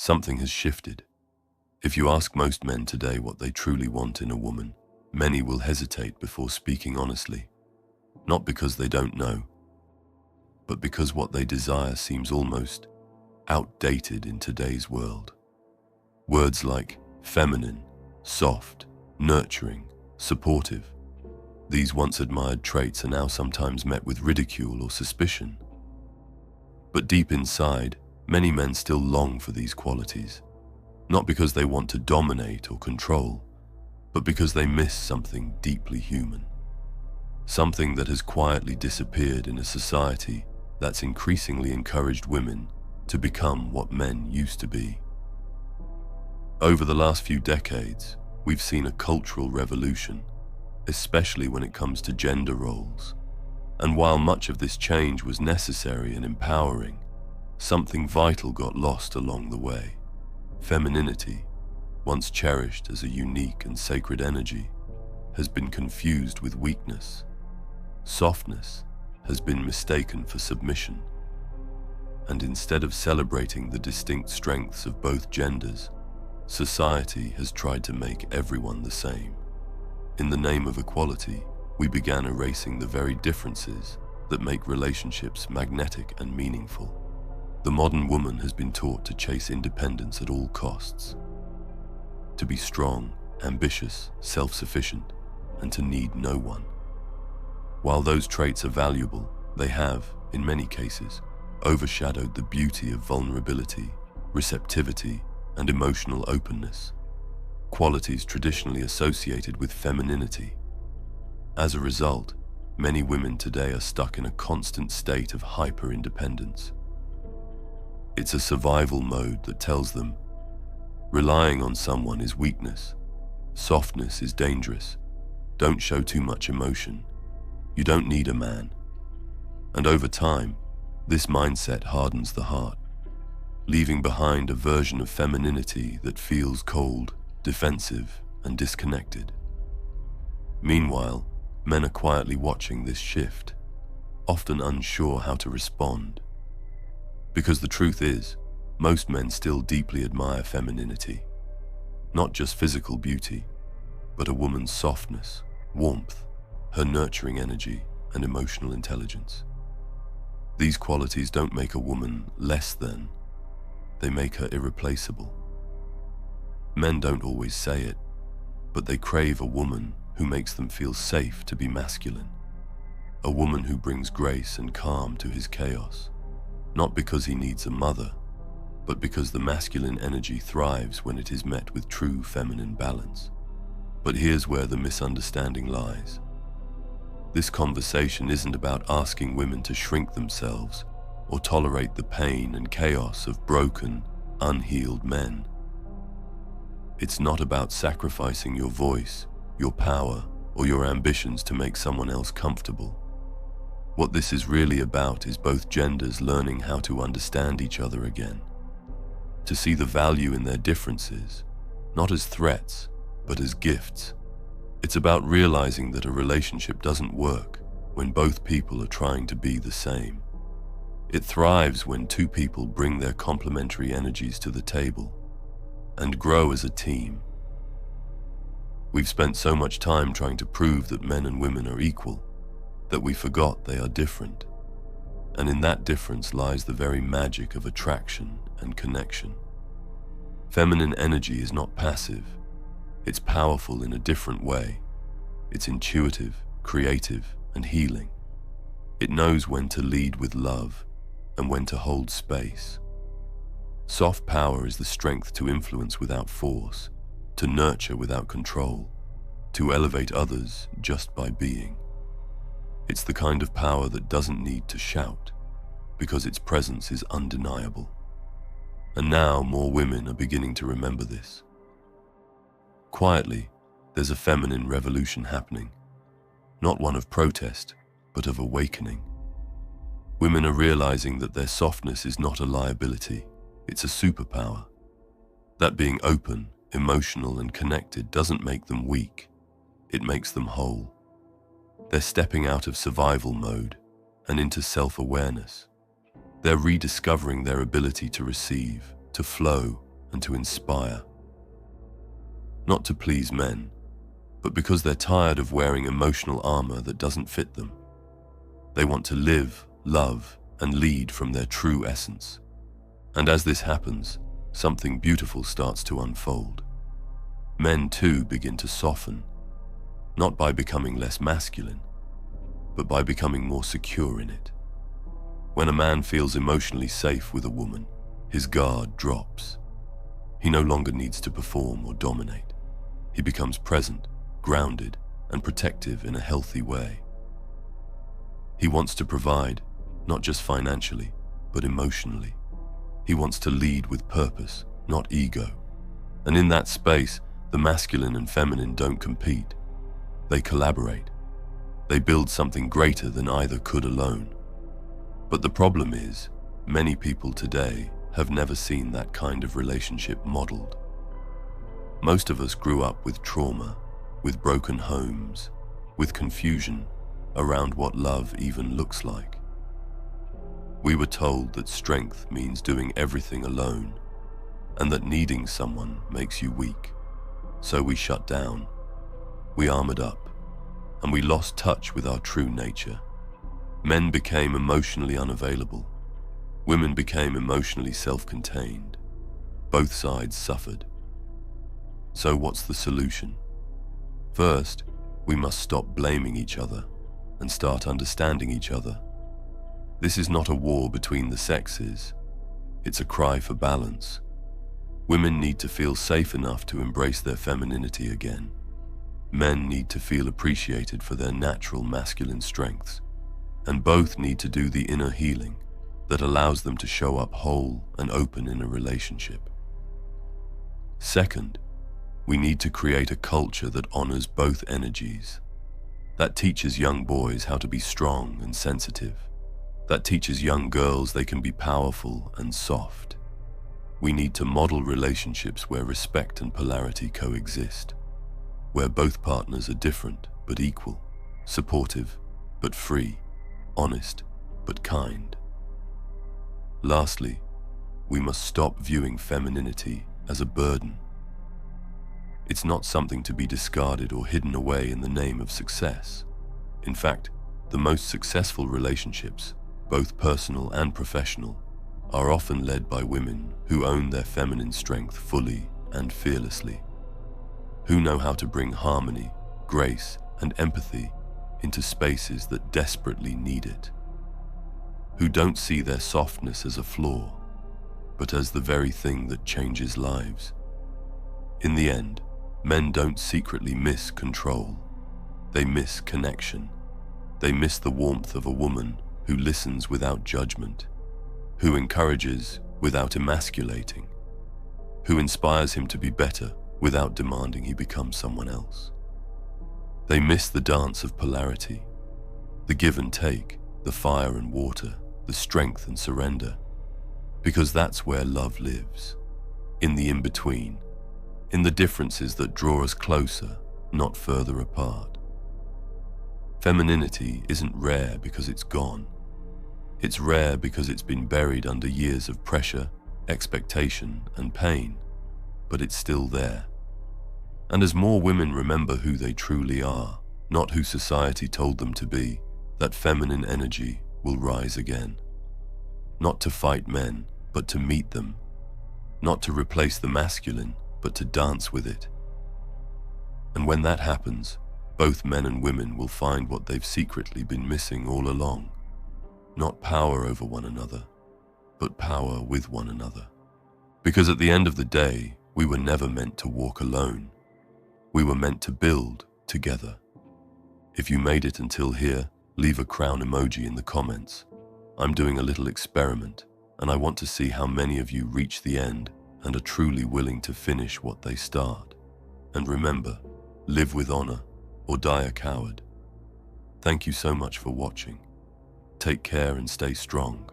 something has shifted. If you ask most men today what they truly want in a woman, many will hesitate before speaking honestly, not because they don't know, but because what they desire seems almost outdated in today's world. Words like feminine, soft, nurturing, supportive, these once admired traits are now sometimes met with ridicule or suspicion. But deep inside, many men still long for these qualities, not because they want to dominate or control, but because they miss something deeply human. Something that has quietly disappeared in a society that's increasingly encouraged women to become what men used to be. Over the last few decades, we've seen a cultural revolution, especially when it comes to gender roles. And while much of this change was necessary and empowering, something vital got lost along the way. Femininity, once cherished as a unique and sacred energy, has been confused with weakness. Softness has been mistaken for submission. And instead of celebrating the distinct strengths of both genders, society has tried to make everyone the same. In the name of equality, we began erasing the very differences that make relationships magnetic and meaningful. The modern woman has been taught to chase independence at all costs, to be strong, ambitious, self-sufficient, and to need no one. While those traits are valuable, they have, in many cases, overshadowed the beauty of vulnerability, receptivity, and emotional openness, qualities traditionally associated with femininity. As a result, many women today are stuck in a constant state of hyper-independence. It's a survival mode that tells them, relying on someone is weakness, softness is dangerous, don't show too much emotion, you don't need a man. And over time, this mindset hardens the heart, leaving behind a version of femininity that feels cold, defensive, and disconnected. Meanwhile, men are quietly watching this shift, often unsure how to respond. Because the truth is, most men still deeply admire femininity, not just physical beauty, but a woman's softness, warmth, her nurturing energy, and emotional intelligence. These qualities don't make a woman less than, they make her irreplaceable. Men don't always say it, but they crave a woman who makes them feel safe to be masculine, a woman who brings grace and calm to his chaos, not because he needs a mother, but because the masculine energy thrives when it is met with true feminine balance. But here's where the misunderstanding lies. This conversation isn't about asking women to shrink themselves or tolerate the pain and chaos of broken, unhealed men. It's not about sacrificing your voice, your power, or your ambitions to make someone else comfortable. What this is really about is both genders learning how to understand each other again, to see the value in their differences, not as threats, but as gifts. It's about realizing that a relationship doesn't work when both people are trying to be the same. It thrives when two people bring their complementary energies to the table and grow as a team. We've spent so much time trying to prove that men and women are equal that we forgot they are different. And in that difference lies the very magic of attraction and connection. Feminine energy is not passive. It's powerful in a different way. It's intuitive, creative, and healing. It knows when to lead with love and when to hold space. Soft power is the strength to influence without force, to nurture without control, to elevate others just by being. It's the kind of power that doesn't need to shout, because its presence is undeniable. And now more women are beginning to remember this. Quietly, there's a feminine revolution happening, not one of protest, but of awakening. Women are realizing that their softness is not a liability, it's a superpower. That being open, emotional, and connected doesn't make them weak, it makes them whole. They're stepping out of survival mode and into self-awareness. They're rediscovering their ability to receive, to flow, and to inspire. Not to please men, but because they're tired of wearing emotional armor that doesn't fit them. They want to live, love, and lead from their true essence. And as this happens, something beautiful starts to unfold. Men too begin to soften, not by becoming less masculine, but by becoming more secure in it. When a man feels emotionally safe with a woman, his guard drops. He no longer needs to perform or dominate. He becomes present, grounded, and protective in a healthy way. He wants to provide, not just financially, but emotionally. He wants to lead with purpose, not ego. And in that space, the masculine and feminine don't compete. They collaborate. They build something greater than either could alone. But the problem is, many people today have never seen that kind of relationship modeled. Most of us grew up with trauma, with broken homes, with confusion around what love even looks like. We were told that strength means doing everything alone, and that needing someone makes you weak. So we shut down, we armored up, and we lost touch with our true nature. Men became emotionally unavailable. Women became emotionally self-contained. Both sides suffered. So what's the solution? First, we must stop blaming each other and start understanding each other. This is not a war between the sexes. It's a cry for balance. Women need to feel safe enough to embrace their femininity again. Men need to feel appreciated for their natural masculine strengths. And both need to do the inner healing that allows them to show up whole and open in a relationship. Second, we need to create a culture that honors both energies. That teaches young boys how to be strong and sensitive. That teaches young girls they can be powerful and soft. We need to model relationships where respect and polarity coexist, where both partners are different but equal, supportive but free, honest but kind. Lastly, we must stop viewing femininity as a burden. It's not something to be discarded or hidden away in the name of success. In fact, the most successful relationships, both personal and professional, are often led by women who own their feminine strength fully and fearlessly, who know how to bring harmony, grace, and empathy into spaces that desperately need it, who don't see their softness as a flaw, but as the very thing that changes lives. In the end, men don't secretly miss control. They miss connection. They miss the warmth of a woman who listens without judgment, who encourages without emasculating, who inspires him to be better without demanding he become someone else. They miss the dance of polarity, the give and take, the fire and water, the strength and surrender, because that's where love lives, in the in-between, in the differences that draw us closer, not further apart. Femininity isn't rare because it's gone. It's rare because it's been buried under years of pressure, expectation, and pain, but it's still there. And as more women remember who they truly are, not who society told them to be, that feminine energy will rise again. Not to fight men, but to meet them. Not to replace the masculine, but to dance with it. And when that happens, both men and women will find what they've secretly been missing all along. Not power over one another, but power with one another. Because at the end of the day, we were never meant to walk alone. We were meant to build together. If you made it until here, leave a crown emoji in the comments. I'm doing a little experiment, and I want to see how many of you reach the end and are truly willing to finish what they start. And remember, live with honor or die a coward. Thank you so much for watching. Take care and stay strong.